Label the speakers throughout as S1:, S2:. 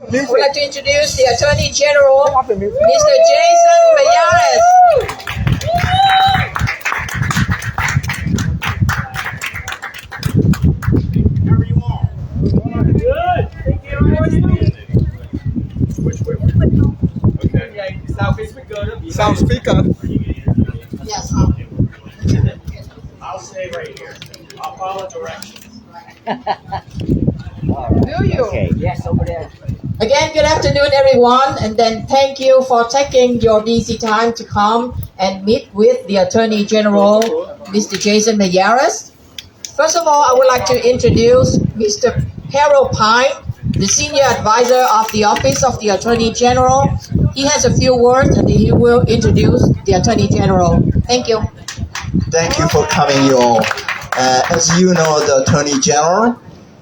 S1: I would like to introduce the Attorney General, Mr. Jason Miyares.
S2: How are you all? Good. Thank you. Which way? Okay.
S3: Sound speaker.
S1: Yes.
S2: I'll stay right here. I'll follow directions.
S1: Do you?
S4: Okay, yes, over there.
S1: Again, good afternoon, everyone, and then thank you for taking your busy time to come and meet with the Attorney General, Mr. Jason Miyares. First of all, I would like to introduce Mr. Harold Pine, the Senior Advisor of the Office of the Attorney General. He has a few words and he will introduce the Attorney General. Thank you.
S3: Thank you for coming, you all. As you know, the Attorney General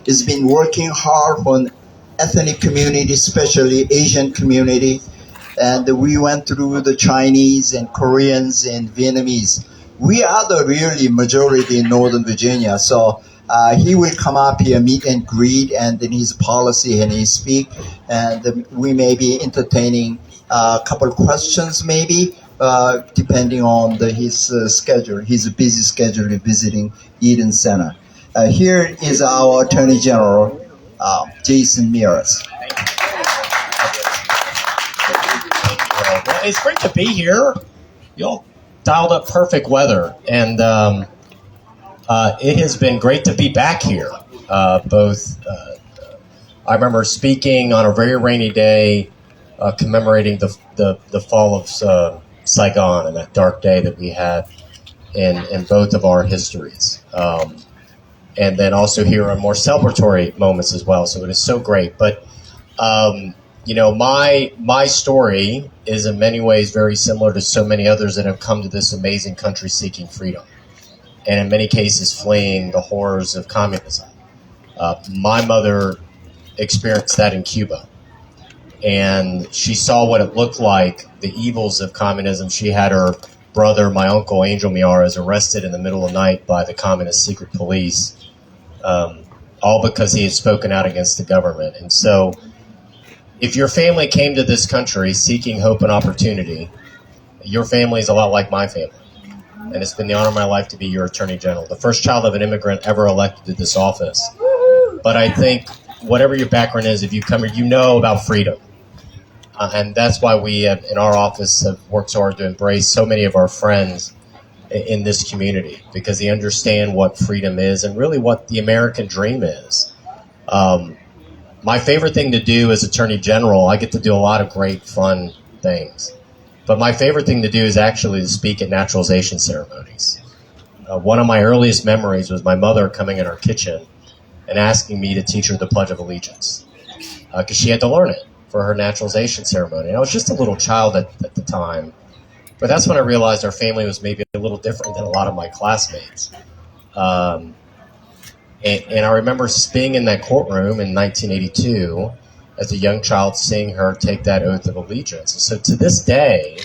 S3: has been working hard on ethnic community, especially Asian community, and we went through the Chinese and Koreans and Vietnamese. We are the really majority in Northern Virginia, so he will come up here, meet and greet, and then his policy and his speak, and we may be entertaining a couple of questions maybe, depending on his schedule. He's a busy schedule visiting Eden Center. Here is our Attorney General, Jason Miyares.
S2: Well, it's great to be here. You all dialed up perfect weather, and it has been great to be back here. I remember speaking on a very rainy day, commemorating the fall of Saigon and that dark day that we had in both of our histories. And then also here on more celebratory moments as well. So it is so great. But, my story is in many ways very similar to so many others that have come to this amazing country seeking freedom. And in many cases fleeing the horrors of communism. My mother experienced that in Cuba. And she saw what it looked like, the evils of communism. She had her brother, my uncle, Angel Miyares, arrested in the middle of the night by the communist secret police, all because he had spoken out against the government. And so if your family came to this country seeking hope and opportunity, your family is a lot like my family. And it's been the honor of my life to be your Attorney General, the first child of an immigrant ever elected to this office. But I think whatever your background is, if you come here, you know about freedom. And that's why we in our office have worked so hard to embrace so many of our friends in this community, because they understand what freedom is and really what the American dream is. My favorite thing to do as Attorney General, I get to do a lot of great, fun things. But my favorite thing to do is actually to speak at naturalization ceremonies. One of my earliest memories was my mother coming in our kitchen and asking me to teach her the Pledge of Allegiance, because she had to learn it for her naturalization ceremony. And I was just a little child at the time. But that's when I realized our family was maybe a little different than a lot of my classmates. And I remember being in that courtroom in 1982 as a young child, seeing her take that oath of allegiance. And so to this day,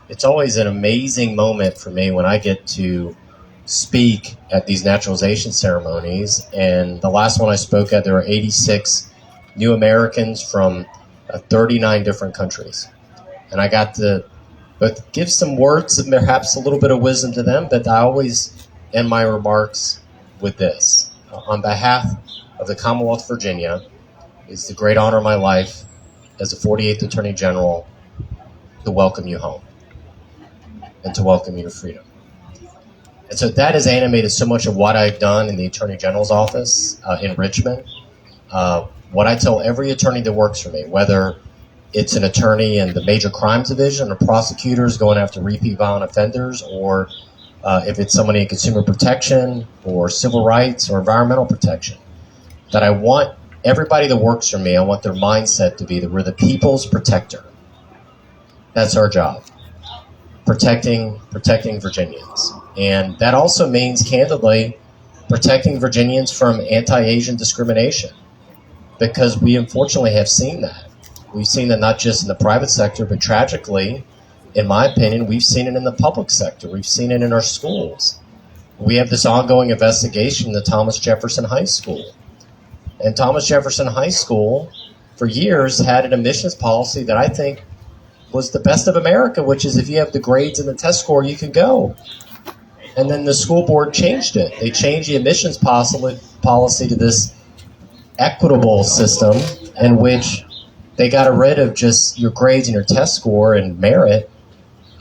S2: it's always an amazing moment for me when I get to speak at these naturalization ceremonies. And the last one I spoke at, there were 86 new Americans from 39 different countries. And I got to both give some words and perhaps a little bit of wisdom to them, but I always end my remarks with this. On behalf of the Commonwealth of Virginia, it's the great honor of my life as the 48th Attorney General to welcome you home and to welcome you to freedom. And so that has animated so much of what I've done in the Attorney General's office in Richmond. What I tell every attorney that works for me, whether it's an attorney in the Major Crimes Division or prosecutors going after repeat violent offenders, or if it's somebody in consumer protection or civil rights or environmental protection, that I want everybody that works for me, I want their mindset to be that we're the people's protector. That's our job. Protecting Virginians. And that also means, candidly, protecting Virginians from anti-Asian discrimination. Because we unfortunately have seen that. We've seen that not just in the private sector, but tragically, in my opinion, we've seen it in the public sector. We've seen it in our schools. We have this ongoing investigation into Thomas Jefferson High School. And Thomas Jefferson High School for years had an admissions policy that I think was the best of America, which is if you have the grades and the test score, you can go. And then the school board changed it. They changed the admissions policy to this equitable system in which they got rid of just your grades and your test score and merit,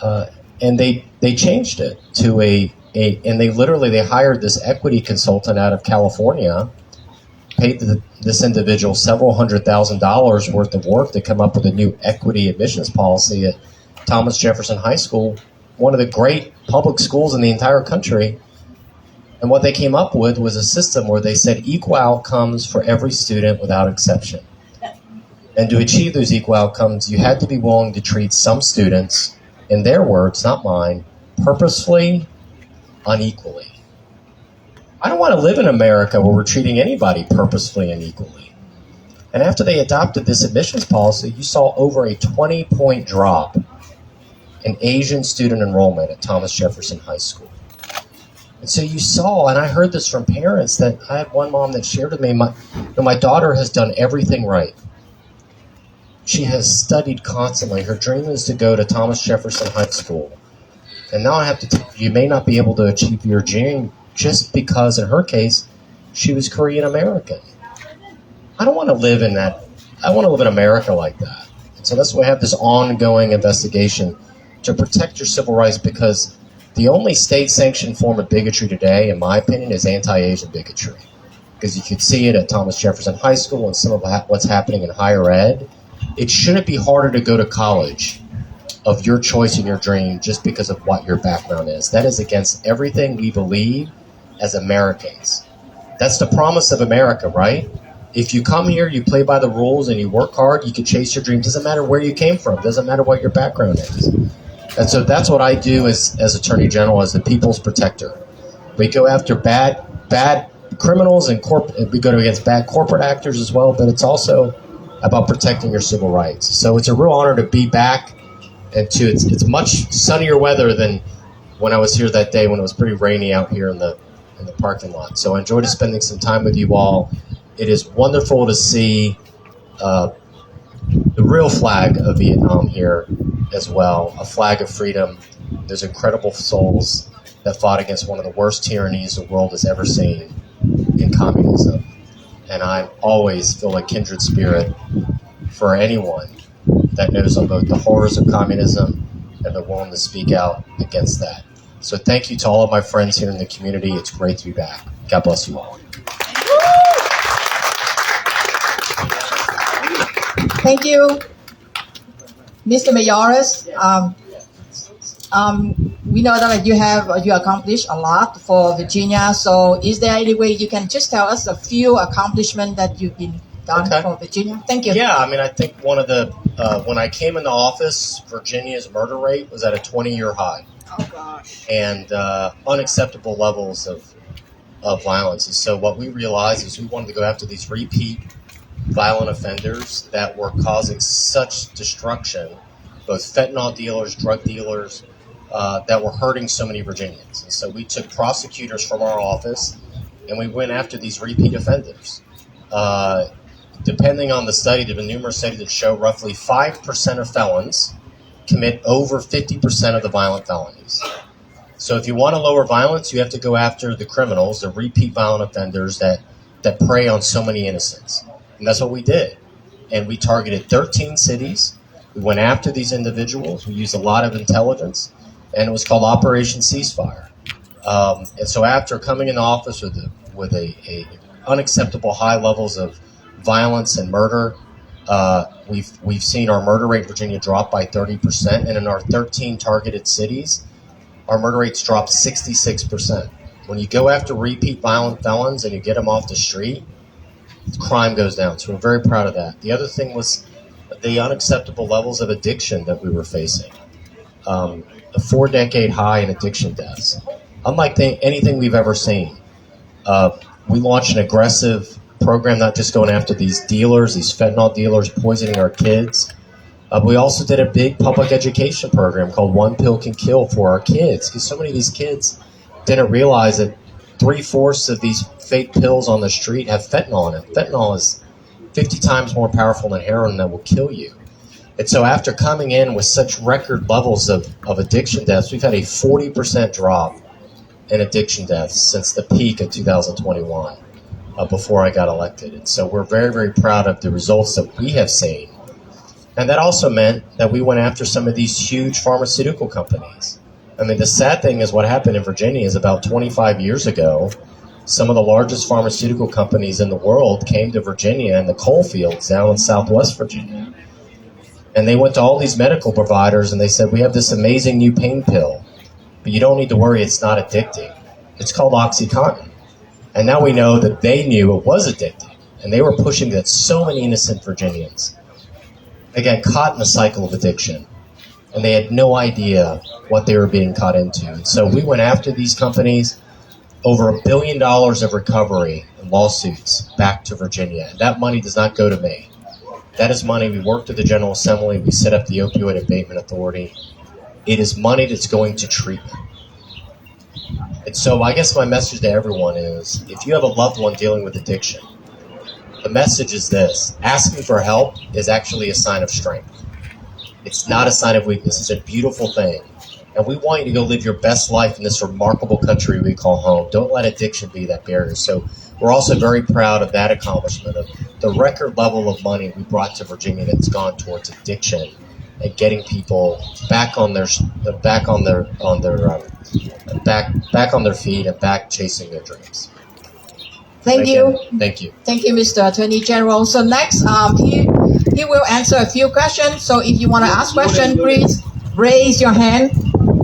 S2: and they changed it to and they hired this equity consultant out of California, paid this individual several $100,000 worth of work to come up with a new equity admissions policy at Thomas Jefferson High School, one of the great public schools in the entire country. And what they came up with was a system where they said equal outcomes for every student without exception. And to achieve those equal outcomes, you had to be willing to treat some students, in their words, not mine, purposefully unequally. I don't want to live in America where we're treating anybody purposefully unequally. And after they adopted this admissions policy, you saw over a 20-point drop in Asian student enrollment at Thomas Jefferson High School. And so you saw, and I heard this from parents, that I had one mom that shared with me, my daughter has done everything right. She has studied constantly. Her dream is to go to Thomas Jefferson High School. And now I have to tell you, you may not be able to achieve your dream just because, in her case, she was Korean American. I don't want to live in that. I want to live in America like that. And so that's why I have this ongoing investigation to protect your civil rights, because the only state-sanctioned form of bigotry today, in my opinion, is anti-Asian bigotry. Because you could see it at Thomas Jefferson High School and some of what's happening in higher ed. It shouldn't be harder to go to college of your choice and your dream just because of what your background is. That is against everything we believe as Americans. That's the promise of America, right? If you come here, you play by the rules, and you work hard, you can chase your dream. Doesn't matter where you came from. Doesn't matter what your background is. And so that's what I do as Attorney General, as the people's protector. We go after bad criminals, and we go against bad corporate actors as well, but it's also about protecting your civil rights. So it's a real honor to be back, and it's much sunnier weather than when I was here that day when it was pretty rainy out here in the parking lot. So I enjoyed spending some time with you all. It is wonderful to see the real flag of Vietnam here as well, a flag of freedom. There's incredible souls that fought against one of the worst tyrannies the world has ever seen in communism. And I always feel a kindred spirit for anyone that knows on both the horrors of communism and the willing to speak out against that. So thank you to all of my friends here in the community. It's great to be back. God bless you all.
S1: Thank you, Mr. Mayorkas. We know that you accomplished a lot for Virginia. So, is there any way you can just tell us a few accomplishments that you've been done for Virginia? Thank you.
S2: Yeah, I mean, I think one of the when I came into office, Virginia's murder rate was at a 20-year high.
S1: Oh gosh.
S2: And unacceptable levels of violence. And so, what we realized is we wanted to go after these repeat violent offenders that were causing such destruction, both fentanyl dealers, drug dealers, that were hurting so many Virginians. And so we took prosecutors from our office and we went after these repeat offenders. Depending on the study, there have been numerous studies that show roughly 5% of felons commit over 50% of the violent felonies. So if you want to lower violence, you have to go after the criminals, the repeat violent offenders that prey on so many innocents. And that's what we did. And we targeted 13 cities. We went after these individuals. We used a lot of intelligence. And it was called Operation Ceasefire. And so after coming into office with a unacceptable high levels of violence and murder, we've seen our murder rate in Virginia drop by 30%. And in our 13 targeted cities, our murder rates dropped 66%. When you go after repeat violent felons and you get them off the street, crime goes down. So we're very proud of that. The other thing was the unacceptable levels of addiction that we were facing. A 4-decade high in addiction deaths. Unlike anything we've ever seen. We launched an aggressive program, not just going after these dealers, these fentanyl dealers poisoning our kids. We also did a big public education program called One Pill Can Kill for our kids, because so many of these kids didn't realize that 3/4 of these fake pills on the street have fentanyl in it. Fentanyl is 50 times more powerful than heroin that will kill you. And so after coming in with such record levels of addiction deaths, we've had a 40% drop in addiction deaths since the peak of 2021 before I got elected. And so we're very, very proud of the results that we have seen. And that also meant that we went after some of these huge pharmaceutical companies. I mean, the sad thing is what happened in Virginia is about 25 years ago, some of the largest pharmaceutical companies in the world came to Virginia in the coal fields down in Southwest Virginia. And they went to all these medical providers and they said, we have this amazing new pain pill, but you don't need to worry, it's not addicting. It's called OxyContin. And now we know that they knew it was addicting. And they were pushing that so many innocent Virginians, again, caught in a cycle of addiction. And they had no idea what they were being caught into. And so we went after these companies, over $1 billion of recovery in lawsuits back to Virginia. And that money does not go to me. That is money we worked with the General Assembly. We set up the Opioid Abatement Authority. It is money that's going to treatment. And so I guess my message to everyone is, if you have a loved one dealing with addiction, the message is this: asking for help is actually a sign of strength. It's not a sign of weakness. It's a beautiful thing. And we want you to go live your best life in this remarkable country we call home. Don't let addiction be that barrier. So we're also very proud of that accomplishment, of the record level of money we brought to Virginia that's gone towards addiction and getting people back on their feet and back chasing their dreams.
S1: Thank you.
S2: Thank you.
S1: Thank you, Mr. Attorney General. So next, he will answer a few questions. So if you want to ask questions, please raise your hand,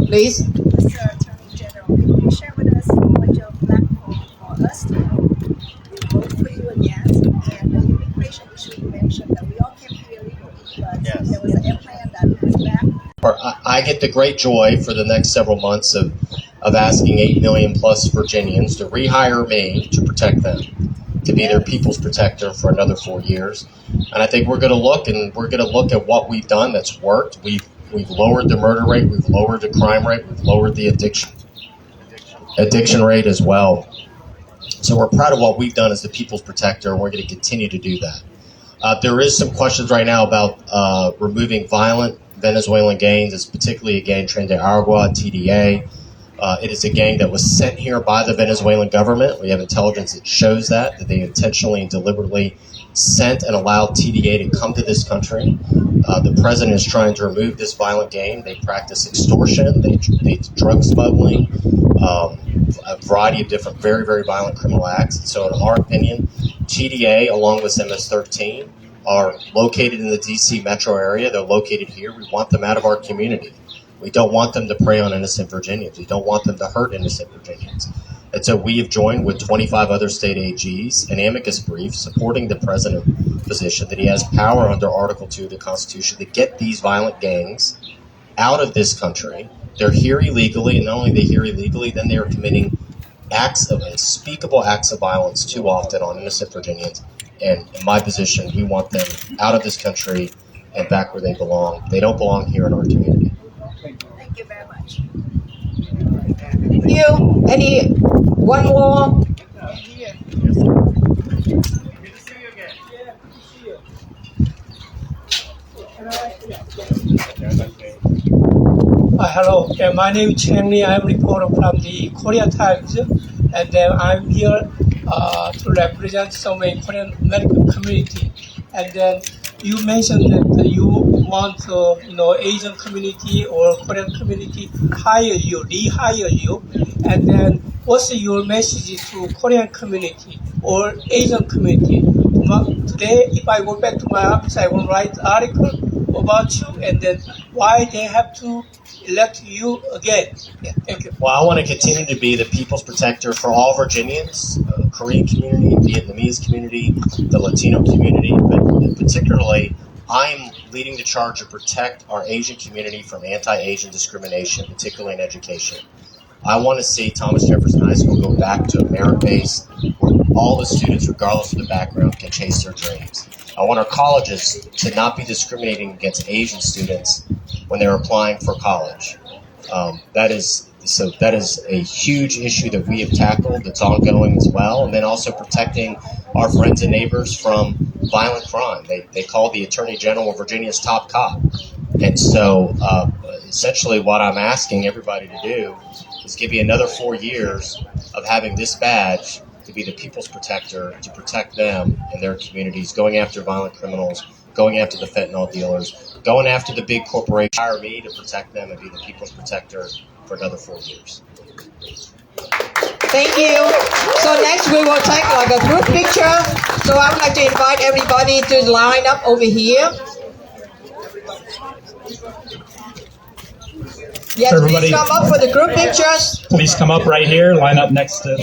S1: please.
S4: Mr. Attorney General, can you share with us what your platform for us to vote for you against, and the immigration issue you mentioned that we all came here illegally, but
S2: Yes.
S4: there was an airplane that was back.
S2: I get the great joy for the next several months of asking 8 million plus Virginians to rehire me to protect them, to be their people's protector for another 4 years. And I think we're going to look at what we've done that's worked. We've lowered the murder rate, we've lowered the crime rate, we've lowered the addiction rate as well. So we're proud of what we've done as the people's protector, and we're going to continue to do that. There is some questions right now about removing violent Venezuelan gangs. It's particularly a gang, Tren de Aragua, TDA. It is a gang that was sent here by the Venezuelan government. We have intelligence that shows that they intentionally and deliberately sent and allowed TDA to come to this country. The president is trying to remove this violent gang. They practice extortion, they drug smuggling, a variety of different very, very violent criminal acts. And so in our opinion, TDA, along with MS-13, are located in the D.C. metro area. They're located here. We want them out of our community. We don't want them to prey on innocent Virginians. We don't want them to hurt innocent Virginians. And so we have joined with 25 other state AGs an amicus brief supporting the president's position that he has power under Article 2 of the Constitution to get these violent gangs out of this country. They're here illegally, and not only are they here illegally, then they are committing unspeakable acts of violence too often on innocent Virginians. And in my position, we want them out of this country and back where they belong. They don't belong here in our community.
S4: Thank you very much.
S1: Thank you. One more?
S5: Hello, my name is Cheng Li. I'm a reporter from the Korea Times, and then I'm here to represent some Korean medical community. And then you mentioned that you want, Asian community or Korean community rehire you, and then what's your message to Korean community or Asian community? Today, if I go back to my office, I will write an article about you and then why they have to elect you again. Yeah, thank you.
S2: Well, I want to continue to be the people's protector for all Virginians, Korean community, Vietnamese community, the Latino community, but particularly I'm leading the charge to protect our Asian community from anti-Asian discrimination, particularly in education. I want to see Thomas Jefferson High School go back to a merit-based where all the students, regardless of the background, can chase their dreams. I want our colleges to not be discriminating against Asian students when they're applying for college. That is a huge issue that we have tackled that's ongoing as well. And then also protecting our friends and neighbors from violent crime. They call the Attorney General Virginia's top cop. And so essentially what I'm asking everybody to do is give you another 4 years of having this badge to be the people's protector, to protect them and their communities, going after violent criminals, going after the fentanyl dealers, going after the big corporations. Hire me to protect them and be the people's protector for another 4 years.
S1: Thank you. So next we will take like a group picture. So I would like to invite everybody to line up over here. Yes,
S6: Everybody-
S1: please come up for the group pictures.
S6: Please come up right here, line up next to